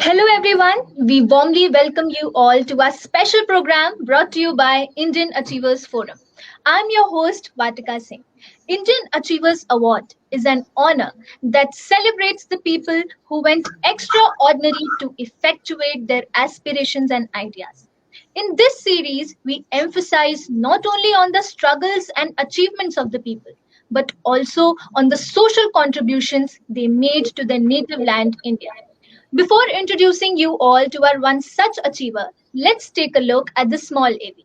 Hello, everyone. We warmly welcome you all to our special program brought to you by Indian Achievers Forum. I'm your host, Vatika Singh. Indian Achievers Award is an honor that celebrates the people who went extraordinary to effectuate their aspirations and ideas. In this series, we emphasize not only on the struggles and achievements of the people, but also on the social contributions they made to their native land, India. Before introducing you all to our one such achiever, let's take a look at the small AV.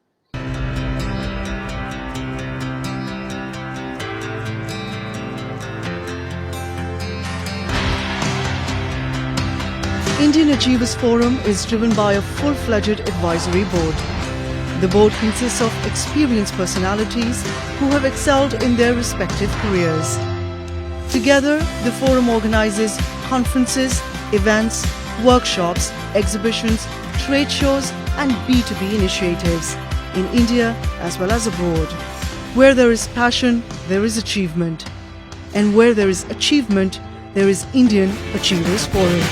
Indian Achievers Forum is driven by a full-fledged advisory board. The board consists of experienced personalities who have excelled in their respective careers. Together, the forum organizes conferences, events, workshops, exhibitions, trade shows and B2B initiatives in India as well as abroad. Where there is passion, there is achievement. And where there is achievement, there is Indian Achievers Forum.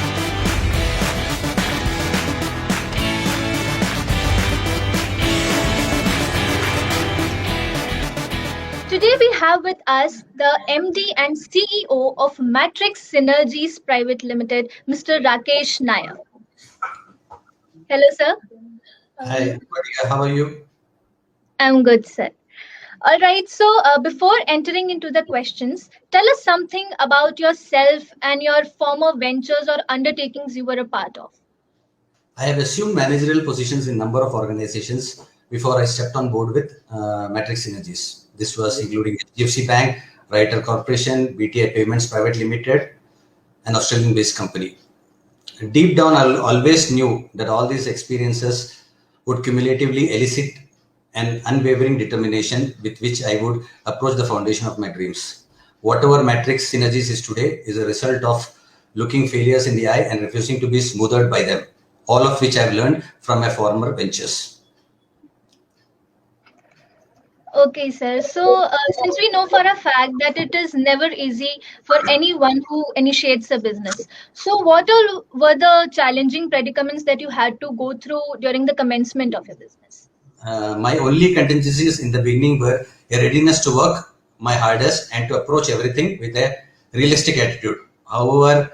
Today we have with us the MD and CEO of Matrix Synergies Private Limited, Mr. Raakesh Nair. Hello, sir. Hi, everybody. How are you? I'm good, sir. All right, so before entering into the questions, tell us something about yourself and your former ventures or undertakings you were a part of. I have assumed managerial positions in number of organizations before I stepped on board with Matrix Synergies. This was including HDFC Bank, Writer Corporation, BTI Payments Private Limited, an Australian-based company. Deep down, I always knew that all these experiences would cumulatively elicit an unwavering determination with which I would approach the foundation of my dreams. Whatever Matrix Synergies is today is a result of looking failures in the eye and refusing to be smothered by them, all of which I've learned from my former ventures. Okay, sir. So, since we know for a fact that it is never easy for anyone who initiates a business, so what all were the challenging predicaments that you had to go through during the commencement of your business? My only contingencies in the beginning were a readiness to work my hardest and to approach everything with a realistic attitude. However,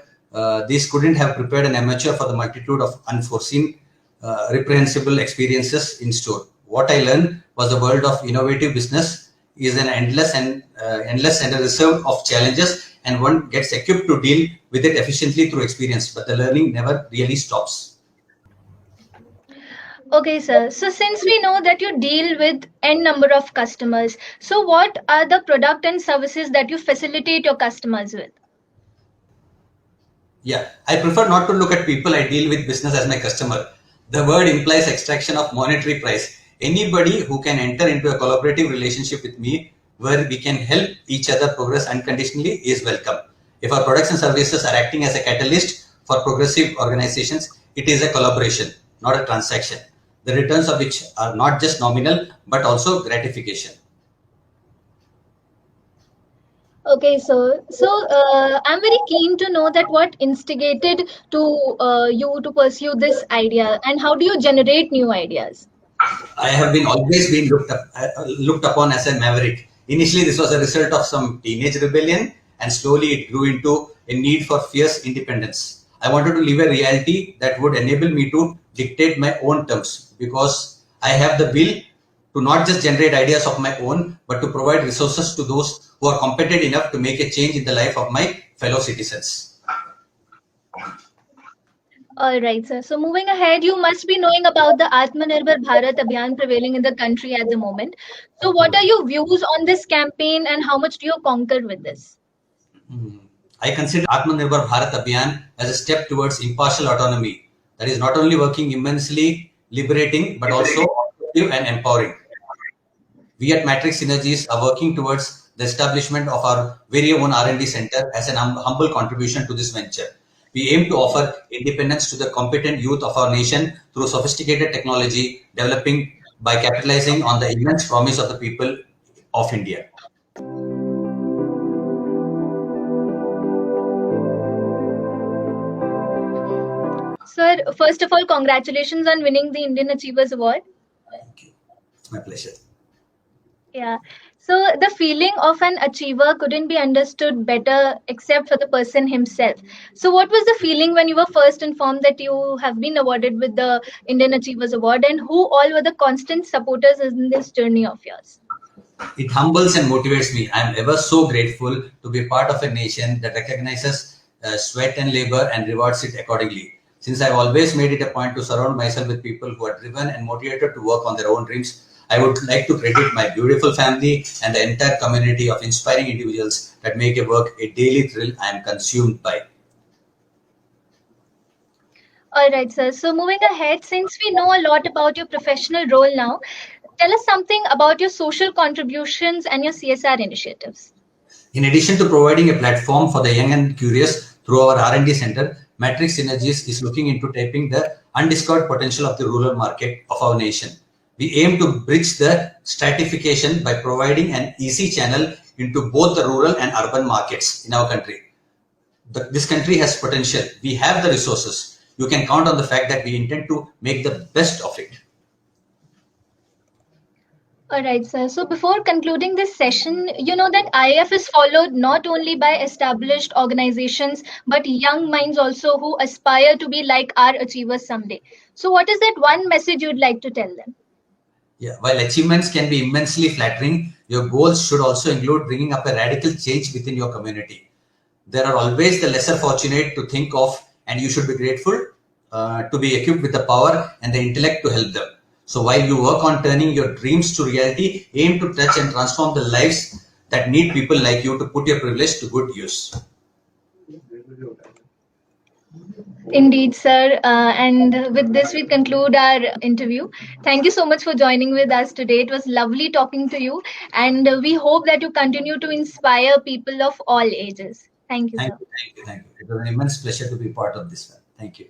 these couldn't have prepared an amateur for the multitude of unforeseen, reprehensible experiences in store. What I learned was the world of innovative business is an endless and a reserve of challenges, and one gets equipped to deal with it efficiently through experience. But the learning never really stops. Okay, sir. So, since we know that you deal with n number of customers, so what are the product and services that you facilitate your customers with? Yeah, I prefer not to look at people I deal with business as my customer. The word implies extraction of monetary price. Anybody who can enter into a collaborative relationship with me where we can help each other progress unconditionally is welcome. If our products and services are acting as a catalyst for progressive organizations, it is a collaboration, not a transaction. The returns of which are not just nominal but also gratification. Okay, so I'm very keen to know that what instigated to you to pursue this idea, and how do you generate new ideas? I have been always been looked upon as a maverick. Initially, this was a result of some teenage rebellion, and slowly it grew into a need for fierce independence. I wanted to live a reality that would enable me to dictate my own terms because I have the will to not just generate ideas of my own, but to provide resources to those who are competent enough to make a change in the life of my fellow citizens. All right, sir. So moving ahead, you must be knowing about the Atmanirbhar Bharat Abhiyan prevailing in the country at the moment. So what are your views on this campaign, and how much do you conquer with this? I consider Atmanirbhar Bharat Abhiyan as a step towards impartial autonomy that is not only working immensely liberating but also productive and empowering. We at Matrix Synergies are working towards the establishment of our very own R&D center as an humble contribution to this venture. We aim to offer independence to the competent youth of our nation through sophisticated technology, developing by capitalizing on the immense promise of the people of India. Sir, sir, first of all, congratulations on winning the Indian Achievers Award. Thank you. It's my pleasure. Yeah. So the feeling of an achiever couldn't be understood better except for the person himself. So what was the feeling when you were first informed that you have been awarded with the Indian Achievers Award, and who all were the constant supporters in this journey of yours? It humbles and motivates me. I am ever so grateful to be part of a nation that recognizes sweat and labor and rewards it accordingly. Since I've always made it a point to surround myself with people who are driven and motivated to work on their own dreams, I would like to credit my beautiful family and the entire community of inspiring individuals that make a work a daily thrill I am consumed by. All right, sir. So moving ahead, since we know a lot about your professional role now, tell us something about your social contributions and your CSR initiatives. In addition to providing a platform for the young and curious through our R&D center, Matrix Synergies is looking into tapping the undiscovered potential of the rural market of our nation. We aim to bridge the stratification by providing an easy channel into both the rural and urban markets in our country. This country has potential. We have the resources. You can count on the fact that we intend to make the best of it. All right, sir. So before concluding this session, you know that IF is followed not only by established organizations, but young minds also who aspire to be like our achievers someday. So what is that one message you'd like to tell them? Yeah, while achievements can be immensely flattering, your goals should also include bringing up a radical change within your community. There are always the lesser fortunate to think of, and you should be grateful to be equipped with the power and the intellect to help them. So while you work on turning your dreams to reality, aim to touch and transform the lives that need people like you to put your privilege to good use. Indeed, sir. And with this, we conclude our interview. Thank you so much for joining with us today. It was lovely talking to you, and we hope that you continue to inspire people of all ages. Thank you, Thank sir. you, thank you, thank you. It was an immense pleasure to be part of this one. Thank you.